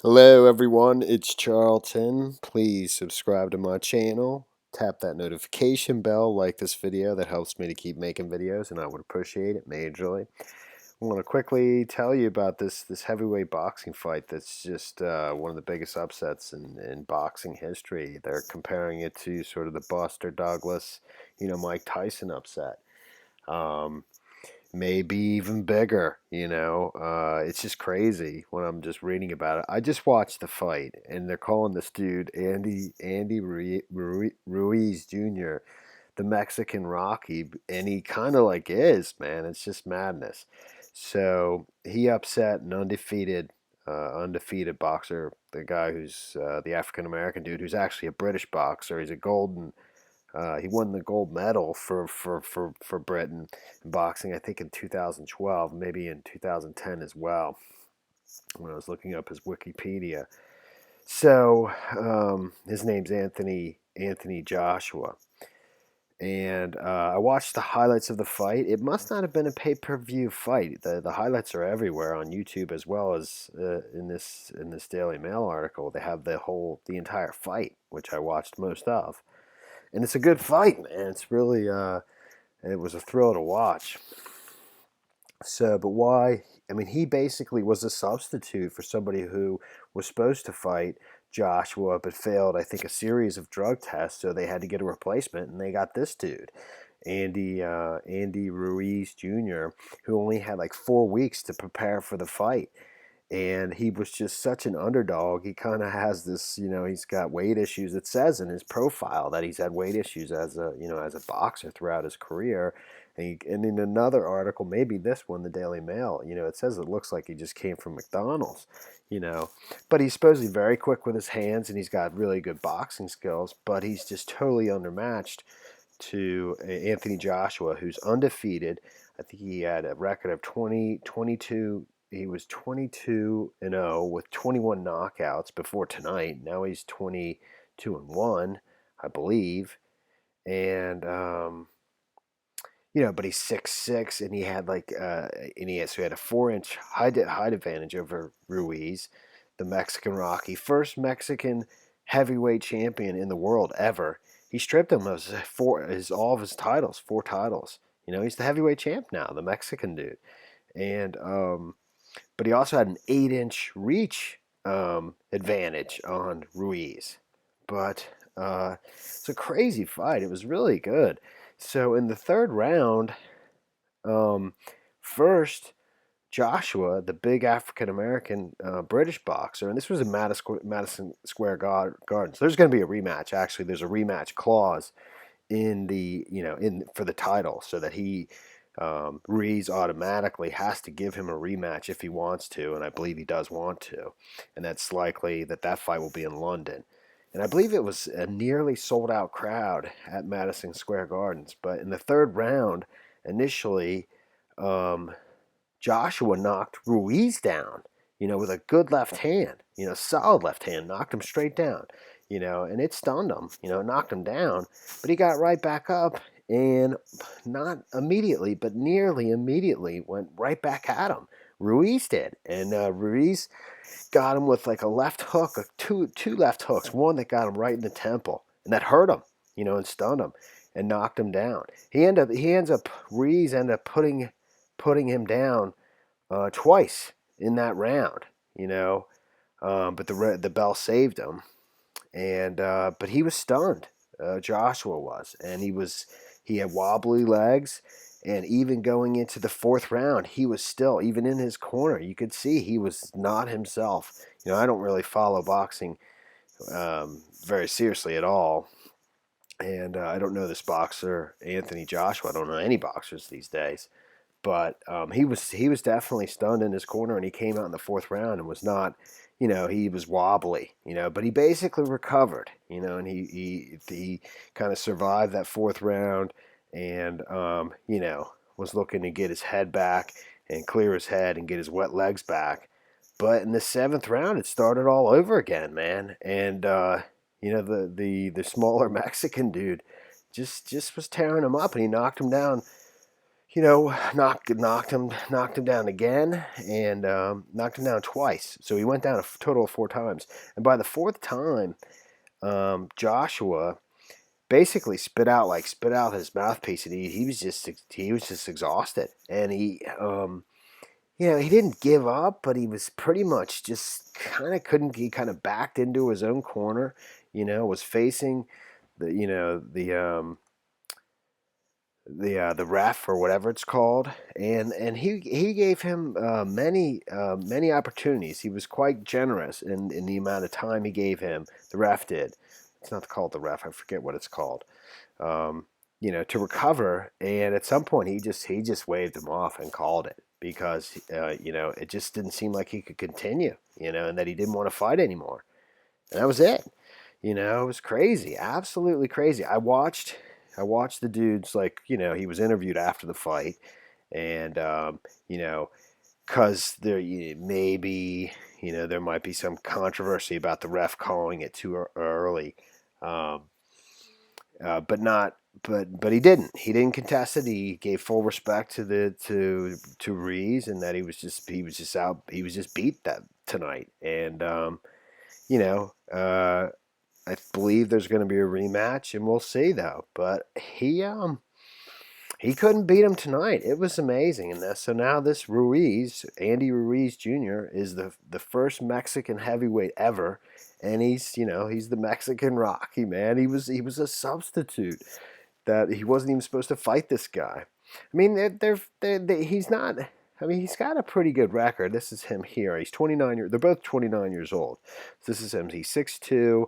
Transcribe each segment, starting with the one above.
Hello everyone, it's Charlton. Please subscribe to my channel. Tap that notification bell, like this video, that helps me to keep making videos and I would appreciate it majorly. I want to quickly tell you about this heavyweight boxing fight that's just one of the biggest upsets in boxing history. They're comparing it to sort of the Buster Douglas, Mike Tyson upset. Um, Maybe even bigger. It's just crazy when I'm just reading about it. I just watched the fight, and they're calling this dude Andy Ruiz Jr. the Mexican Rocky, and he kind of like is, man. It's just madness. So he upset an undefeated boxer, the guy who's the African American dude who's actually a British boxer. He's a golden he won the gold medal for Britain in boxing, I think in 2012, maybe in 2010 as well, when I was looking up his Wikipedia. So his name's Anthony Joshua. And I watched the highlights of the fight. It must not have been a pay-per-view fight. The highlights are everywhere on YouTube as well as in this Daily Mail article. They have the entire fight, which I watched most of. And it's a good fight, man. It's really it was a thrill to watch. So, but why? I mean, he basically was a substitute for somebody who was supposed to fight Joshua but failed, I think, a series of drug tests, so they had to get a replacement, and they got this dude, Andy Ruiz Jr., who only had like 4 weeks to prepare for the fight. And he was just such an underdog. He kind of has this, he's got weight issues. It says in his profile that he's had weight issues as a boxer throughout his career. And in another article, maybe this one, the Daily Mail, it says it looks like he just came from McDonald's, you know. But he's supposedly very quick with his hands, and he's got really good boxing skills. But he's just totally undermatched to Anthony Joshua, who's undefeated. I think he had a record of 22. He was 22-0 with 21 knockouts before tonight. Now he's 22-1, I believe. And but he's 6'6", and he had so he had a 4-inch height advantage over Ruiz, the Mexican Rocky, first Mexican heavyweight champion in the world ever. He stripped him of all of his titles, 4 titles. He's the heavyweight champ now, the Mexican dude. And but he also had an 8-inch reach advantage on Ruiz. But it's a crazy fight. It was really good. So in the third round, um, first Joshua, the big African American British boxer, and this was in Madison Square Garden. So there's going to be a rematch. Actually, there's a rematch clause in in for the title, so that Ruiz automatically has to give him a rematch if he wants to, and I believe he does want to, and that's likely that fight will be in London. And I believe it was a nearly sold out crowd at Madison Square Gardens. But in the third round, initially, um, Joshua knocked Ruiz down, with a good left hand, solid left hand, knocked him straight down, and it stunned him, knocked him down. But he got right back up and not immediately, but nearly immediately went right back at him. Ruiz did. And Ruiz got him with like a left hook, two left hooks, one that got him right in the temple, and that hurt him, and stunned him and knocked him down. Ruiz ended up putting him down twice in that round, but the bell saved him, and but he was stunned. Joshua was, and he had wobbly legs, and even going into the fourth round, he was still, even in his corner, you could see he was not himself. I don't really follow boxing very seriously at all, and I don't know this boxer Anthony Joshua. I don't know any boxers these days. But he was definitely stunned in his corner, and he came out in the fourth round and was not, he was wobbly, but he basically recovered, and he kind of survived that fourth round, and was looking to get his head back and clear his head and get his wet legs back. But in the seventh round, it started all over again, man, and the smaller Mexican dude just was tearing him up, and he knocked him down knocked him down again, and knocked him down twice. So he went down a total of 4 times. And by the fourth time, Joshua basically spit out his mouthpiece, and he was just exhausted, and he didn't give up, but he was pretty much just kind of couldn't. He kind of backed into his own corner, was facing the ref or whatever it's called, and he gave him many opportunities. He was quite generous in the amount of time he gave him. The ref did. It's not called the ref. I forget what it's called. To recover, and at some point he just waved him off and called it because it just didn't seem like he could continue, and that he didn't want to fight anymore. And that was it. It was crazy, absolutely crazy. I watched the dudes, like, he was interviewed after the fight, and because there maybe there might be some controversy about the ref calling it too early, but not. But he didn't contest it. He gave full respect to Ruiz, and that he was just beat that tonight, and I believe there's going to be a rematch, and we'll see though. But he couldn't beat him tonight. It was amazing. And so now this Ruiz, Andy Ruiz Jr., is the first Mexican heavyweight ever, and he's the Mexican Rocky, man. He was a substitute that he wasn't even supposed to fight this guy. I mean, he's not. I mean, he's got a pretty good record. This is him here. He's 29 years. They're both 29 years old. So this is him. He's 6'2".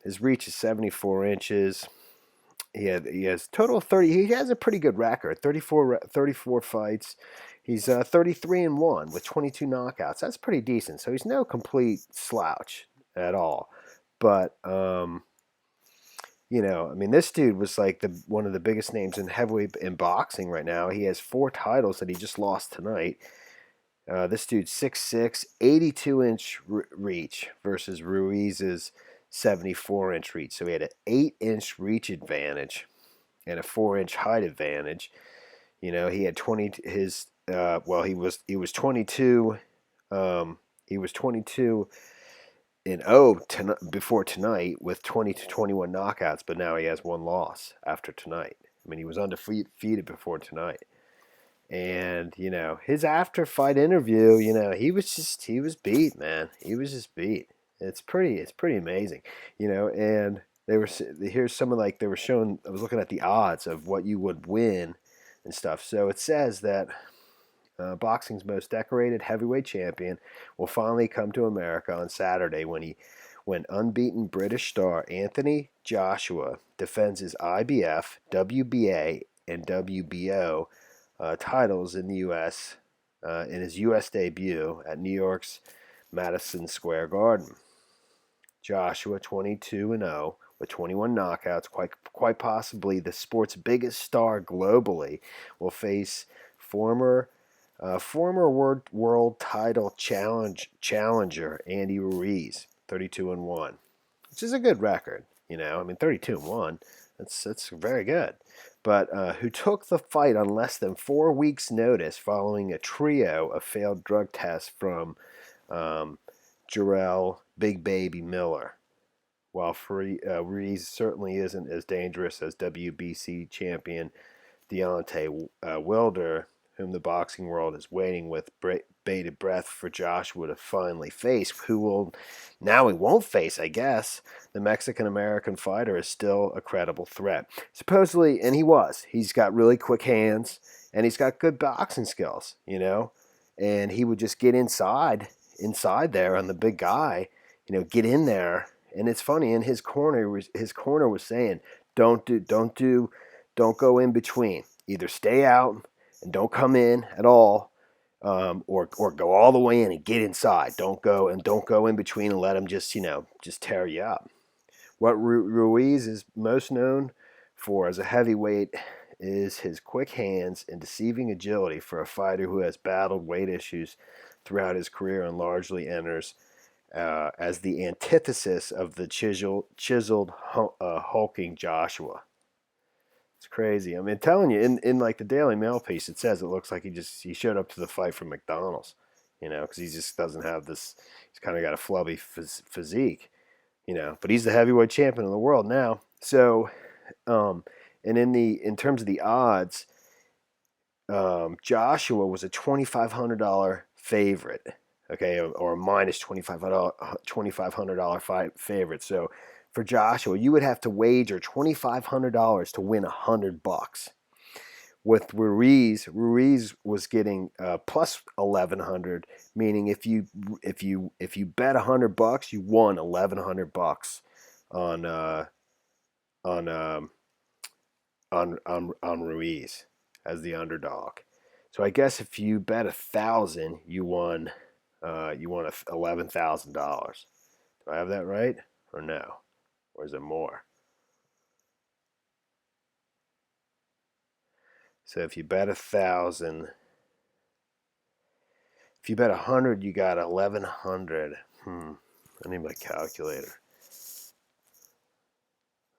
His reach is 74 inches. He has total of 30. He has a pretty good record. 34 fights. He's 33-1 with 22 knockouts. That's pretty decent. So he's no complete slouch at all. But I mean, this dude was like one of the biggest names in heavyweight in boxing right now. He has 4 titles that he just lost tonight. This dude's 6'6", 82-inch reach versus Ruiz's 74-inch reach. So he had an 8-inch reach advantage and a 4-inch height advantage. He had 20. He was 22. He was 22 and 0 before tonight with 20 to 21 knockouts, but now he has 1 loss after tonight. I mean, he was undefeated before tonight. And, his after fight interview, he was beat, man. He was just beat. It's pretty amazing, and here's some of they were showing, I was looking at the odds of what you would win and stuff. So it says that boxing's most decorated heavyweight champion will finally come to America on Saturday when unbeaten British star Anthony Joshua defends his IBF, WBA, and WBO titles in the U.S. In his U.S. debut at New York's Madison Square Garden. Joshua, 22-0 with 21 knockouts, quite possibly the sport's biggest star globally, will face former world title challenger Andy Ruiz, 32-1, which is a good record. I mean, 32-1, that's very good. But who took the fight on less than 4 weeks' notice following a trio of failed drug tests from Jarrell Big Baby Miller. While Ruiz certainly isn't as dangerous as WBC champion Deontay Wilder, whom the boxing world is waiting with bated breath for Joshua to finally face, he won't face, I guess. The Mexican-American fighter is still a credible threat. Supposedly, and he's got really quick hands, and he's got good boxing skills, and he would just get inside there on the big guy, get in there. And it's funny, in his corner was saying, don't go in between. Either stay out and don't come in at all, or go all the way in and get inside. Don't go in between and let him just tear you up. What Ruiz is most known for as a heavyweight is his quick hands and deceiving agility for a fighter who has battled weight issues throughout his career and largely enters as the antithesis of the chiseled hulking Joshua. It's crazy. I mean, telling you, in like the Daily Mail piece, it says it looks like he showed up to the fight from McDonald's, you know, because he just doesn't have this. He's kind of got a flubby physique, you know. But he's the heavyweight champion of the world now. So, and in terms of the odds, Joshua was a $2,500 favorite, okay, or minus $2,500 favorite. So for Joshua, you would have to wager $2,500 to win $100. With Ruiz was getting plus 1,100, meaning if you bet $100, you won $1,100 on on um, on Ruiz as the underdog. So I guess if you bet 1,000, you won $11,000. Do I have that right or no? Or is it more? So if you bet 1,000, if you bet 100, you got 1,100. I need my calculator.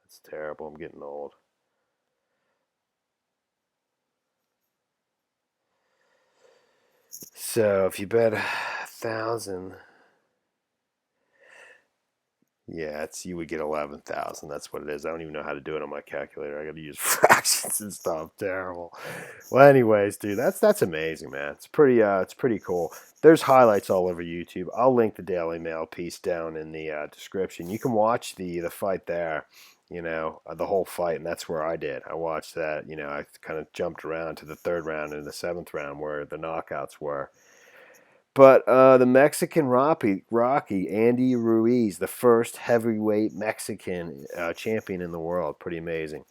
That's terrible. I'm getting old. So if you bet 1,000, yeah, you would get 11,000. That's what it is. I don't even know how to do it on my calculator. I got to use fractions and stuff. Terrible. Well, anyways, dude, that's amazing, man. It's pretty cool. There's highlights all over YouTube. I'll link the Daily Mail piece down in the description. You can watch the fight there. You know, the whole fight, and that's where I did. I watched that. You know, I kind of jumped around to the third round and the seventh round where the knockouts were. But the Mexican Rocky, Andy Ruiz, the first heavyweight Mexican champion in the world. Pretty amazing.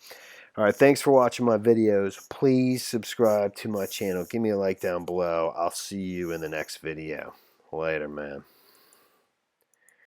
All right, thanks for watching my videos. Please subscribe to my channel. Give me a like down below. I'll see you in the next video. Later, man.